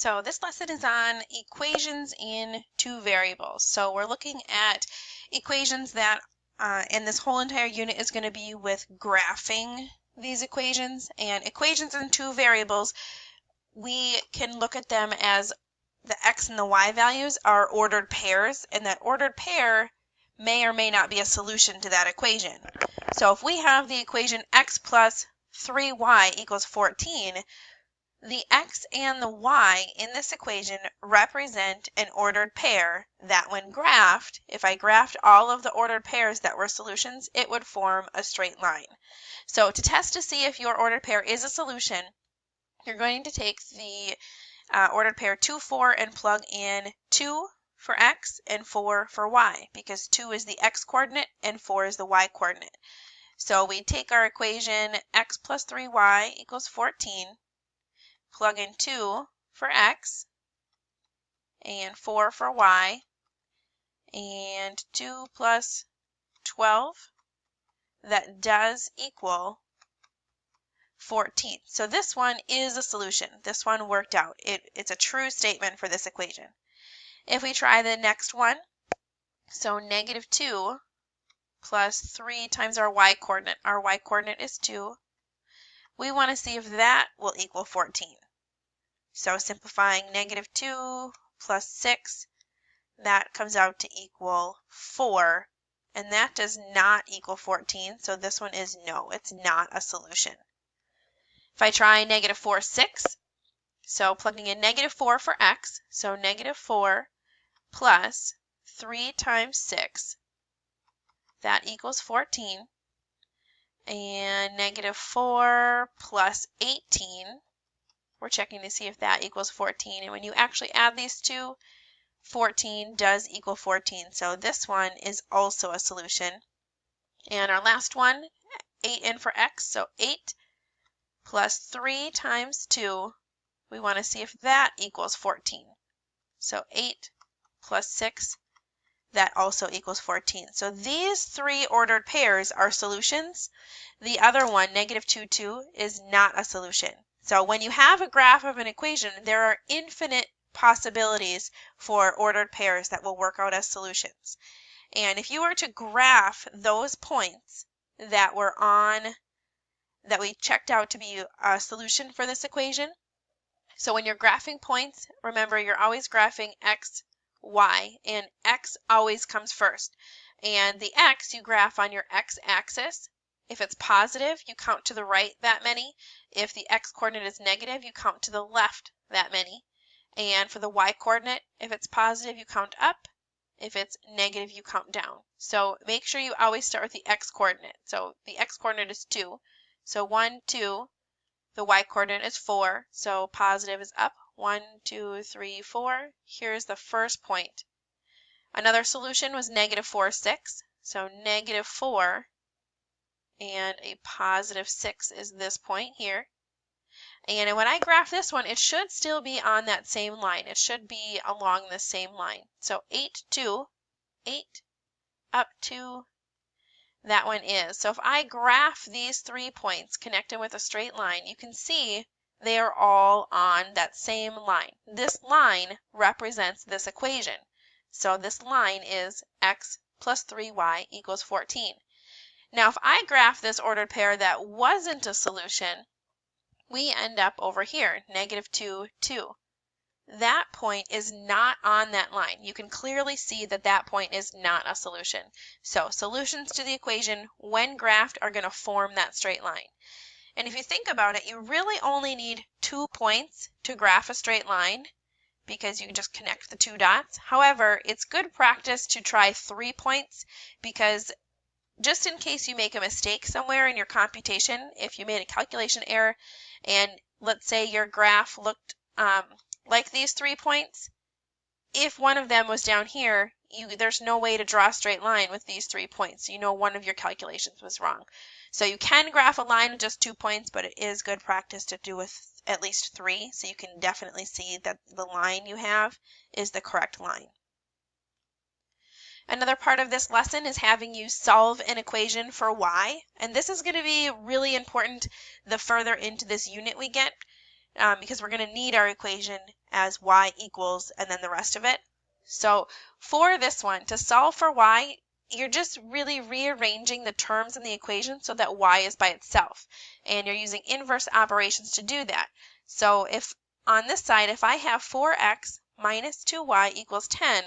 So this lesson is on equations in two variables. So we're looking at equations that, and this whole entire unit is going to be with graphing these equations. And equations in two variables, we can look at them as the x and the y values are ordered pairs, and that ordered pair may or may not be a solution to that equation. So if we have the equation x plus 3y equals 14, the x and the y in this equation represent an ordered pair that when graphed, if I graphed all of the ordered pairs that were solutions, it would form a straight line. So to test to see if your ordered pair is a solution, you're going to take the ordered pair 2, 4 and plug in 2 for x and 4 for y, because 2 is the x coordinate and 4 is the y coordinate. So we take our equation x plus 3y equals 14, plug in 2 for x and 4 for y, and 2 plus 12, that does equal 14. So this one is a solution. This one worked out. It's a true statement for this equation. If we try the next one, so negative 2 plus 3 times our y coordinate. Our y coordinate is 2. We want to see if that will equal 14. So simplifying negative 2 plus 6, that comes out to equal 4, and that does not equal 14, so this one is no, it's not a solution. If I try negative 4, 6, so plugging in negative 4 for x, so negative 4 plus 3 times 6, that equals 14, and negative 4 plus 18, we're checking to see if that equals 14, and when you actually add these two, 14 does equal 14, so this one is also a solution. And our last one, 8n for x, so 8 plus 3 times 2, we want to see if that equals 14. So 8 plus 6, that also equals 14. So these three ordered pairs are solutions. The other one, negative 2, 2, is not a solution. So when you have a graph of an equation, there are infinite possibilities for ordered pairs that will work out as solutions. And if you were to graph those points that were that we checked out to be a solution for this equation, so when you're graphing points, remember you're always graphing x, y, and x always comes first. And the x you graph on your x-axis. If it's positive, you count to the right that many. If the x-coordinate is negative, you count to the left that many. And for the y-coordinate, if it's positive, you count up. If it's negative, you count down. So make sure you always start with the x-coordinate. So the x-coordinate is 2. So 1, 2. The y-coordinate is 4. So positive is up. 1, 2, 3, 4. Here's the first point. Another solution was negative 4, 6. So negative 4 and a positive 6 is this point here. And when I graph this one, it should still be on that same line. It should be along the same line. So 8, 2, 8, up 2, that one is. So if I graph these 3 points connected with a straight line, you can see they are all on that same line. This line represents this equation. So this line is x plus 3y equals 14. Now if I graph this ordered pair that wasn't a solution, we end up over here, negative 2, 2. That point is not on that line. You can clearly see that that point is not a solution. So solutions to the equation when graphed are going to form that straight line. And if you think about it, you really only need 2 points to graph a straight line because you can just connect the 2 dots. However, it's good practice to try 3 points because just in case you make a mistake somewhere in your computation, if you made a calculation error and let's say your graph looked like these 3 points, if one of them was down here, there's no way to draw a straight line with these 3 points. You know one of your calculations was wrong. So you can graph a line with just 2 points, but it is good practice to do with at least 3, so you can definitely see that the line you have is the correct line. Another part of this lesson is having you solve an equation for y, and this is going to be really important the further into this unit we get because we're going to need our equation as y equals and then the rest of it. So for this one, to solve for y, you're just really rearranging the terms in the equation so that y is by itself. And you're using inverse operations to do that. So if on this side, if I have 4x minus 2y equals 10,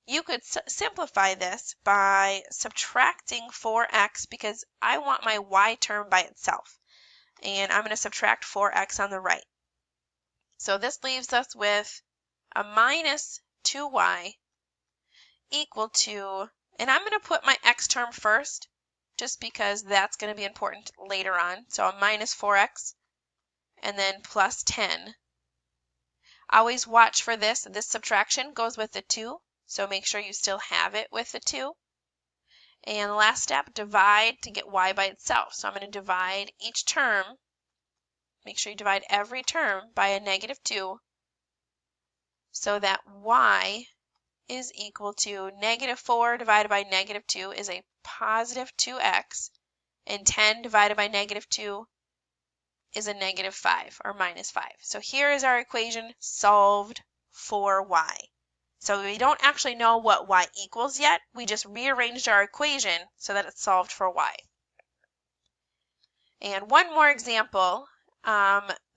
you could simplify this by subtracting 4x because I want my y term by itself. And I'm going to subtract 4x on the right. So this leaves us with a minus 2y equal to, and I'm going to put my x term first just because that's going to be important later on. So a minus 4x and then plus 10. Always watch for this. This subtraction goes with the 2, so make sure you still have it with the 2. And the last step, divide to get y by itself. So I'm going to divide each term. Make sure you divide every term by a negative 2 so that y is equal to negative 4 divided by negative 2 is a positive 2x, and 10 divided by negative 2 is a negative 5 or minus 5. So here is our equation solved for y. So we don't actually know what y equals yet. We just rearranged our equation so that it's solved for y. And one more example.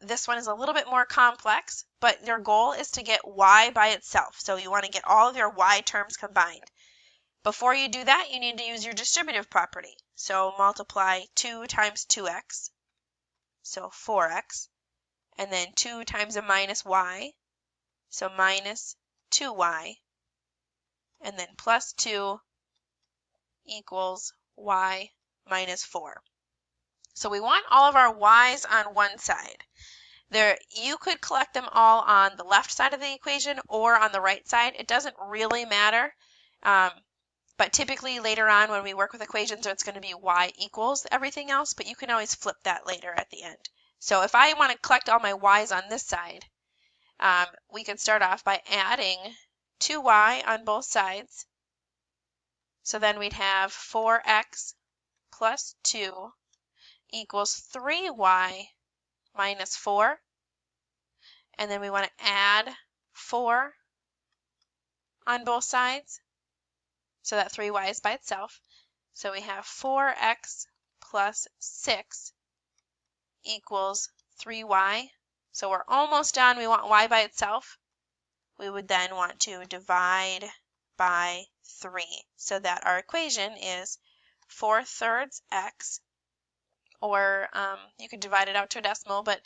This one is a little bit more complex, but your goal is to get y by itself. So you want to get all of your y terms combined. Before you do that, you need to use your distributive property. So multiply 2 times 2x, so 4x, and then 2 times a minus y, so minus 2y, and then plus 2 equals y minus 4. So we want all of our y's on one side. You could collect them all on the left side of the equation or on the right side. It doesn't really matter. But typically later on when we work with equations, it's going to be y equals everything else, but you can always flip that later at the end. So if I want to collect all my y's on this side, we can start off by adding 2y on both sides. So then we'd have 4x plus 2 equals 3y minus 4. And then we want to add 4 on both sides. So that 3y is by itself. So we have 4x plus 6 equals 3y. So we're almost done. We want y by itself. We would then want to divide by 3 so that our equation is 4/3 x, or you could divide it out to a decimal, but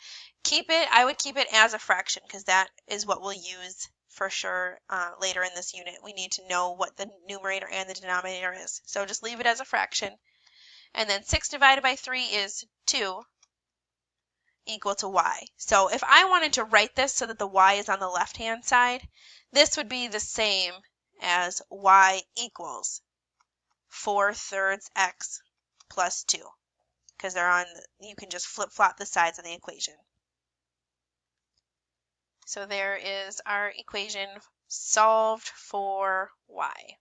I would keep it as a fraction because that is what we'll use for sure later in this unit. We need to know what the numerator and the denominator is. So just leave it as a fraction. And then 6 divided by 3 is 2 equal to y. So if I wanted to write this so that the y is on the left-hand side, this would be the same as y equals 4/3 x plus 2 because you can just flip-flop the sides of the equation. So there is our equation solved for y.